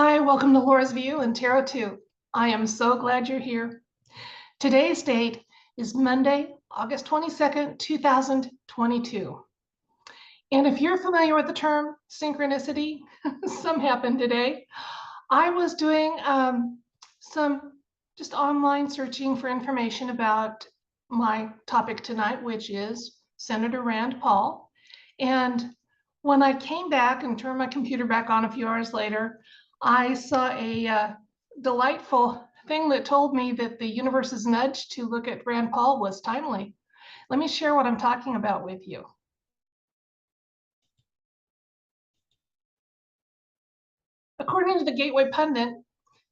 Hi, welcome to Laura's View and Tarot 2. I am so glad you're here. Today's date is Monday, August 22nd, 2022. And if you're familiar with the term synchronicity, some happened today. I was doing some just online searching for information about my topic tonight, which is Senator Rand Paul. And when I came back and turned my computer back on a few hours later, I saw a delightful thing that told me that the universe's nudge to look at Rand Paul was timely. Let me share what I'm talking about with you. According to the Gateway Pundit,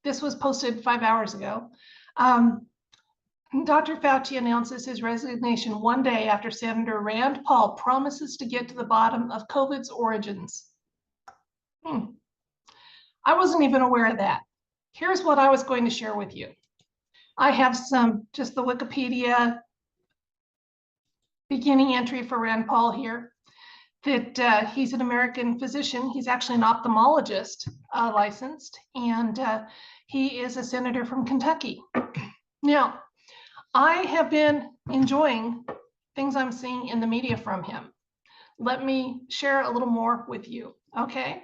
this was posted 5 hours ago. Dr. Fauci announces his resignation one day after Senator Rand Paul promises to get to the bottom of COVID's origins. I wasn't even aware of that. Here's what I was going to share with you. I have just the Wikipedia beginning entry for Rand Paul here, that he's an American physician. He's actually an ophthalmologist licensed, and he is a senator from Kentucky. Now, I have been enjoying things I'm seeing in the media from him. Let me share a little more with you, okay?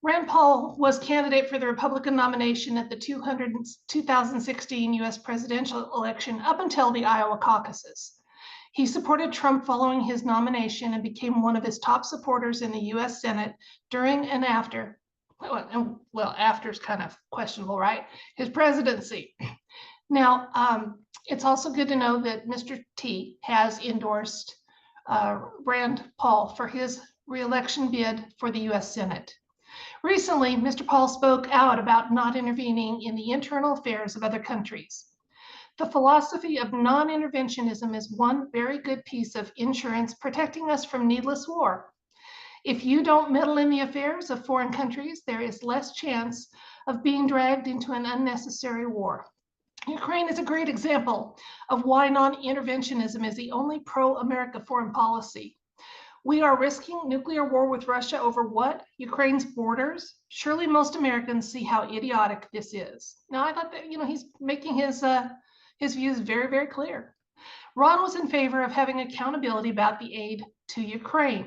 Rand Paul was candidate for the Republican nomination at the 2016 US presidential election up until the Iowa caucuses. He supported Trump following his nomination and became one of his top supporters in the US Senate during and after, well, after's kind of questionable, right? His presidency. Now, it's also good to know that Mr. T has endorsed Rand Paul for his re-election bid for the US Senate. Recently, Mr. Paul spoke out about not intervening in the internal affairs of other countries. The philosophy of non-interventionism is one very good piece of insurance protecting us from needless war. If you don't meddle in the affairs of foreign countries, there is less chance of being dragged into an unnecessary war. Ukraine is a great example of why non-interventionism is the only pro-America foreign policy. We are risking nuclear war with Russia over what? Ukraine's borders? Surely most Americans see how idiotic this is. Now, I thought that, he's making his views very, very clear. Ron was in favor of having accountability about the aid to Ukraine.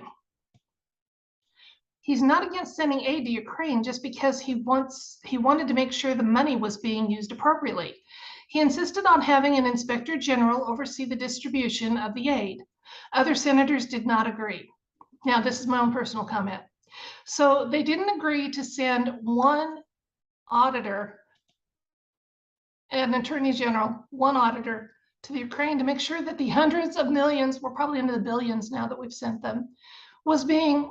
He's not against sending aid to Ukraine just because he wanted to make sure the money was being used appropriately. He insisted on having an inspector general oversee the distribution of the aid. Other senators did not agree. Now, this is my own personal comment. So they didn't agree to send one auditor, an attorney general, one auditor to the Ukraine to make sure that the hundreds of millions, we're probably into the billions now that we've sent them, was being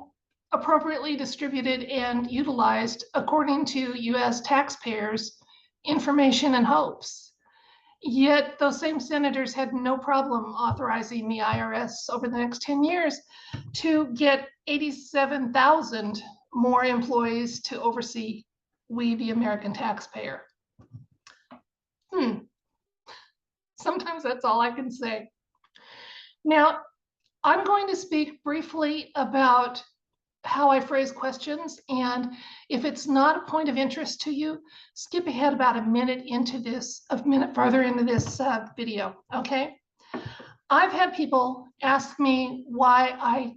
appropriately distributed and utilized according to US taxpayers' information and hopes. Yet those same senators had no problem authorizing the IRS over the next 10 years to get 87,000 more employees to oversee we, the American taxpayer. Sometimes that's all I can say. Now, I'm going to speak briefly about how I phrase questions, and if it's not a point of interest to you, skip ahead about a minute further into this video, okay? I've had people ask me why I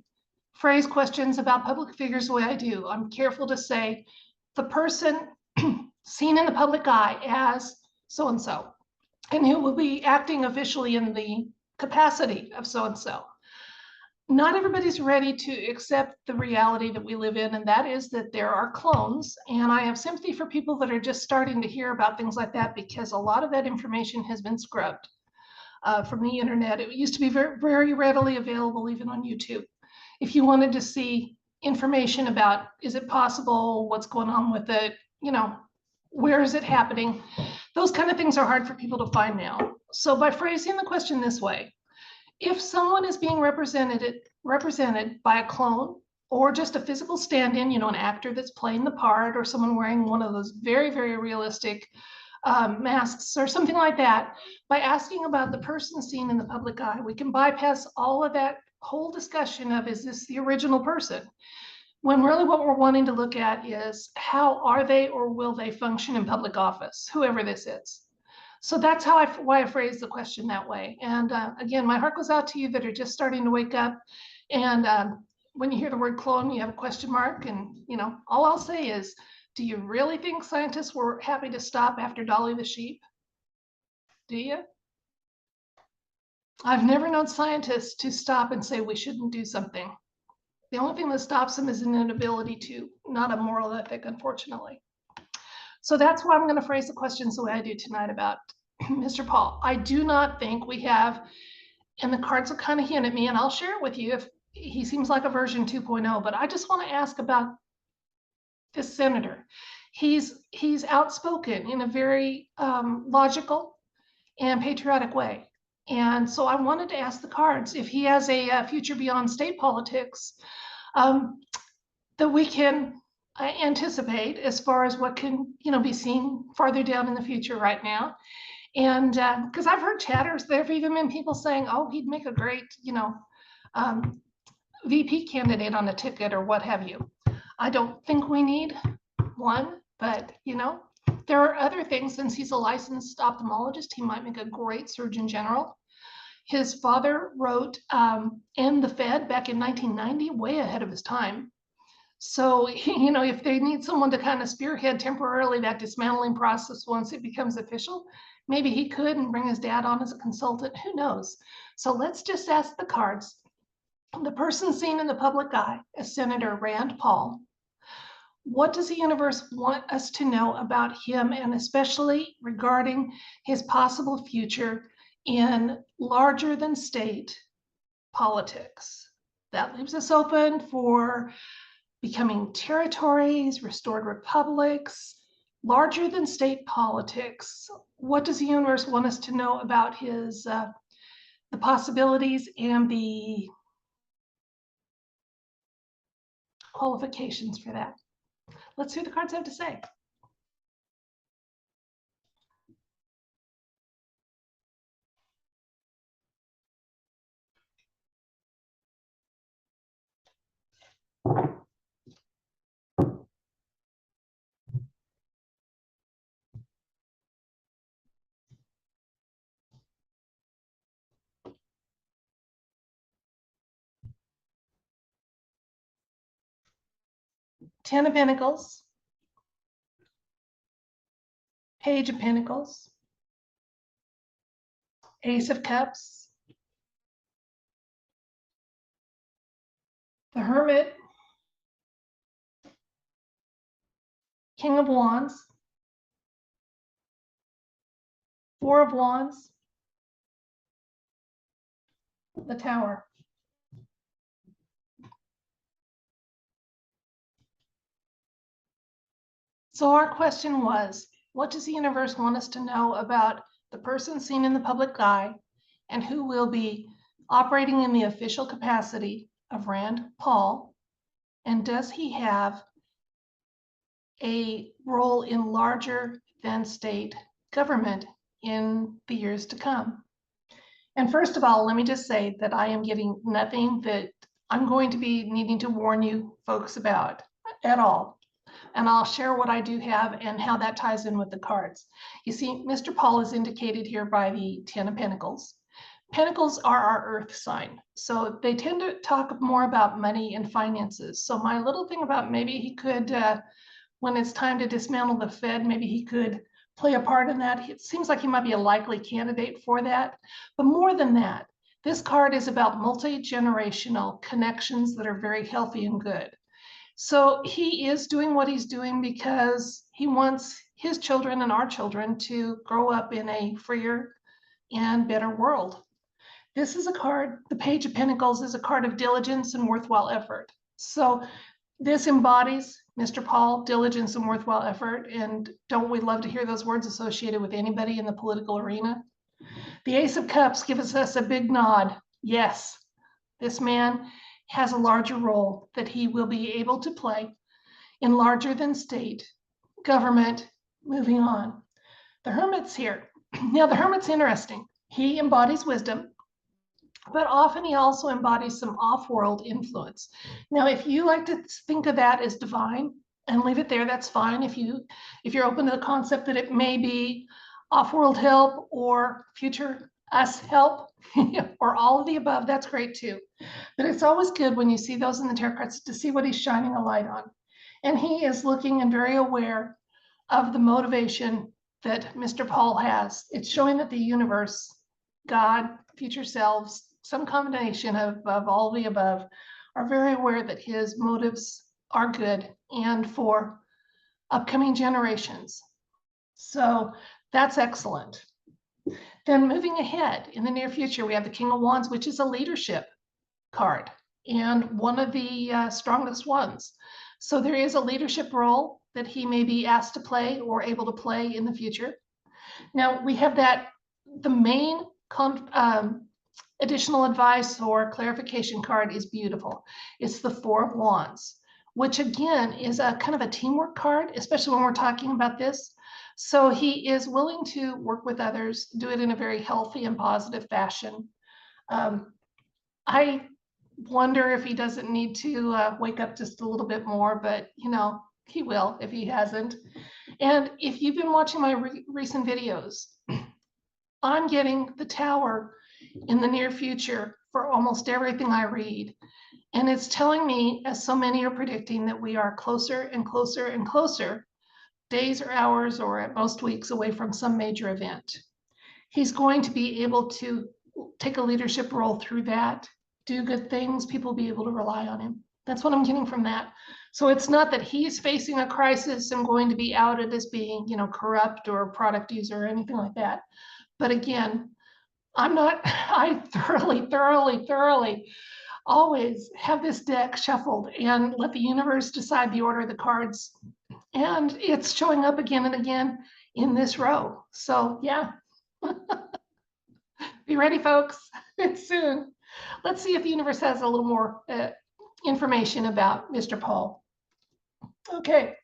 phrase questions about public figures the way I do. I'm careful to say the person seen in the public eye as so-and-so, and who will be acting officially in the capacity of so-and-so. Not everybody's ready to accept the reality that we live in, and that is that there are clones. And I have sympathy for people that are just starting to hear about things like that, because a lot of that information has been scrubbed from the internet. It used to be very, very readily available, even on YouTube. If you wanted to see information about, is it possible, what's going on with it, where is it happening, those kind of things are hard for people to find now. So by phrasing the question this way, if someone is being represented by a clone or just a physical stand-in, an actor that's playing the part, or someone wearing one of those very, very realistic masks or something like that, by asking about the person seen in the public eye, we can bypass all of that whole discussion of, is this the original person? when really what we're wanting to look at is how are they or will they function in public office, whoever this is. So that's why I phrased the question that way. And again, my heart goes out to you that are just starting to wake up. And when you hear the word clone, you have a question mark. And all I'll say is, do you really think scientists were happy to stop after Dolly the sheep? Do you? I've never known scientists to stop and say we shouldn't do something. The only thing that stops them is an inability to, not a moral ethic, unfortunately. So that's why I'm going to phrase the questions the way I do tonight about Mr. Paul. I do not think we have, and the cards will kind of hint at me, and I'll share it with you if he seems like a version 2.0, but I just want to ask about this senator. He's outspoken in a very logical and patriotic way. And so I wanted to ask the cards if he has a future beyond state politics that we can anticipate as far as what can be seen farther down in the future right now. And because I've heard chatters, there have even been people saying, oh, he'd make a great VP candidate on a ticket or what have you. I don't think we need one, but there are other things. Since he's a licensed ophthalmologist, he might make a great Surgeon General. His father wrote End the Fed back in 1990, way ahead of his time. So, if they need someone to kind of spearhead temporarily that dismantling process once it becomes official, maybe he could and bring his dad on as a consultant. Who knows? So let's just ask the cards. The person seen in the public eye as Senator Rand Paul. What does the universe want us to know about him, and especially regarding his possible future in larger than state politics? That leaves us open for becoming territories, restored republics, larger than state politics. What does the universe want us to know about his the possibilities and the qualifications for that? Let's see what the cards have to say. Ten of Pentacles, Page of Pentacles, Ace of Cups, the Hermit, King of Wands, Four of Wands, the Tower. So our question was, what does the universe want us to know about the person seen in the public eye and who will be operating in the official capacity of Rand Paul? And does he have a role in larger than state government in the years to come? And first of all, let me just say that I am getting nothing that I'm going to be needing to warn you folks about at all. And I'll share what I do have and how that ties in with the cards. You see, Mr. Paul is indicated here by the Ten of Pentacles. Pentacles are our earth sign, so they tend to talk more about money and finances. So my little thing about maybe he could, when it's time to dismantle the Fed, maybe he could play a part in that. It seems like he might be a likely candidate for that. But more than that, this card is about multi-generational connections that are very healthy and good. So he is doing what he's doing because he wants his children and our children to grow up in a freer and better world. This is a card, the Page of Pentacles is a card of diligence and worthwhile effort. So this embodies Mr. Paul, diligence and worthwhile effort. And don't we love to hear those words associated with anybody in the political arena? The Ace of Cups gives us a big nod. Yes, this man has a larger role that he will be able to play in larger than state government. Moving on. The Hermit's here. Now, the Hermit's interesting. He embodies wisdom. but often he also embodies some off-world influence. Now, if you like to think of that as divine and leave it there, that's fine. If you're open to the concept that it may be off-world help or future us help, or all of the above, that's great too. But it's always good when you see those in the tarot cards to see what he's shining a light on. And he is looking and very aware of the motivation that Mr. Paul has. It's showing that the universe, God, future selves, some combination of all the above, are very aware that his motives are good and for upcoming generations. So that's excellent. Then moving ahead in the near future, we have the King of Wands, which is a leadership card and one of the strongest ones. So there is a leadership role that he may be asked to play or able to play in the future. Now we have the main additional advice or clarification card is beautiful. It's the Four of Wands, which again is a kind of a teamwork card, especially when we're talking about this. So he is willing to work with others, do it in a very healthy and positive fashion. I wonder if he doesn't need to wake up just a little bit more, but he will if he hasn't. And if you've been watching my recent videos, I'm getting the Tower in the near future for almost everything I read. And it's telling me, as so many are predicting, that we are closer and closer and closer, days or hours or at most weeks away from some major event. He's going to be able to take a leadership role through that, do good things, people will be able to rely on him. That's what I'm getting from that. So it's not that he's facing a crisis and going to be outed as being, corrupt or a product user or anything like that. But again, I thoroughly always have this deck shuffled and let the universe decide the order of the cards. And it's showing up again and again in this row. So yeah, be ready, folks. It's soon. Let's see if the universe has a little more information about Mr. Paul. Okay,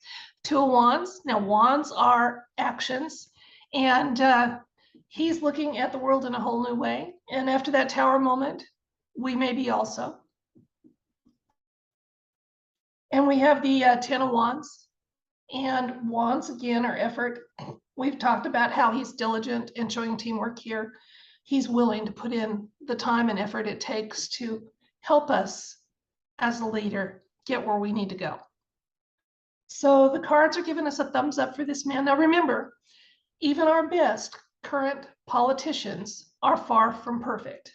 Two of Wands. Now, wands are actions, and he's looking at the world in a whole new way. And after that Tower moment, we may be also. And we have the Ten of Wands. And wands, again, are effort. We've talked about how he's diligent and showing teamwork here. He's willing to put in the time and effort it takes to help us as a leader get where we need to go. So the cards are giving us a thumbs up for this man. Now remember, even our best current politicians are far from perfect.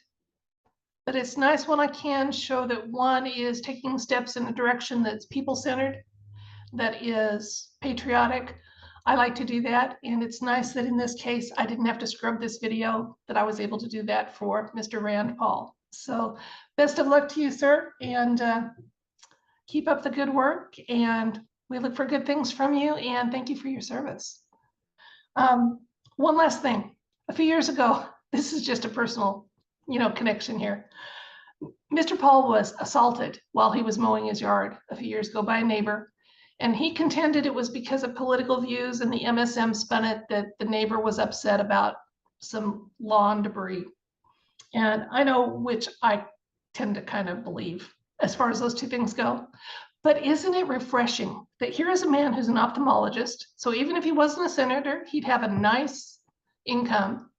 But it's nice when I can show that one is taking steps in a direction that's people-centered, that is patriotic. I like to do that, and it's nice that in this case I didn't have to scrub this video, that I was able to do that for Mr. Rand Paul. So best of luck to you, sir, and keep up the good work, and we look for good things from you, and thank you for your service. One last thing. A few years ago, this is just a personal, connection here. Mr. Paul was assaulted while he was mowing his yard a few years ago by a neighbor. And he contended it was because of political views, and the MSM spun it that the neighbor was upset about some lawn debris. And I know which I tend to kind of believe as far as those two things go. But isn't it refreshing that here is a man who's an ophthalmologist. So even if he wasn't a senator, he'd have a nice income.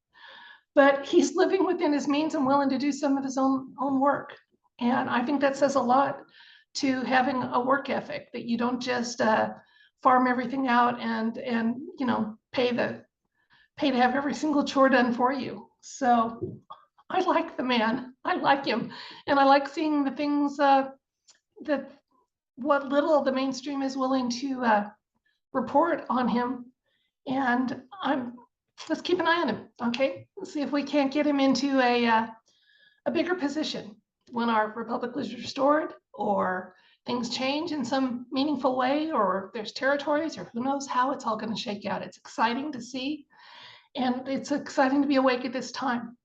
But he's living within his means and willing to do some of his own work. And I think that says a lot to having a work ethic, that you don't just farm everything out and pay to have every single chore done for you. So I like the man. I like him, and I like seeing the things that what little the mainstream is willing to report on him. And let's keep an eye on him. Okay, let's see if we can't get him into a bigger position when our republic is restored, or things change in some meaningful way, or there's territories, or who knows how it's all going to shake out. It's exciting to see, and it's exciting to be awake at this time.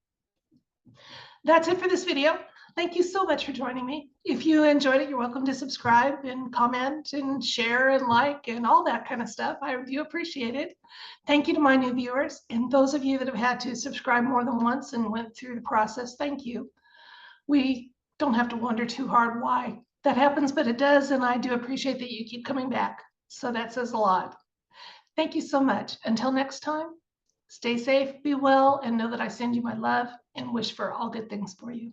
That's it for this video. Thank you so much for joining me. If you enjoyed it, you're welcome to subscribe and comment and share and like and all that kind of stuff. I do appreciate it. Thank you to my new viewers, and those of you that have had to subscribe more than once and went through the process, thank you. we don't have to wonder too hard why that happens, but it does. And I do appreciate that you keep coming back. So that says a lot. Thank you so much. Until next time, stay safe, be well, and know that I send you my love and wish for all good things for you.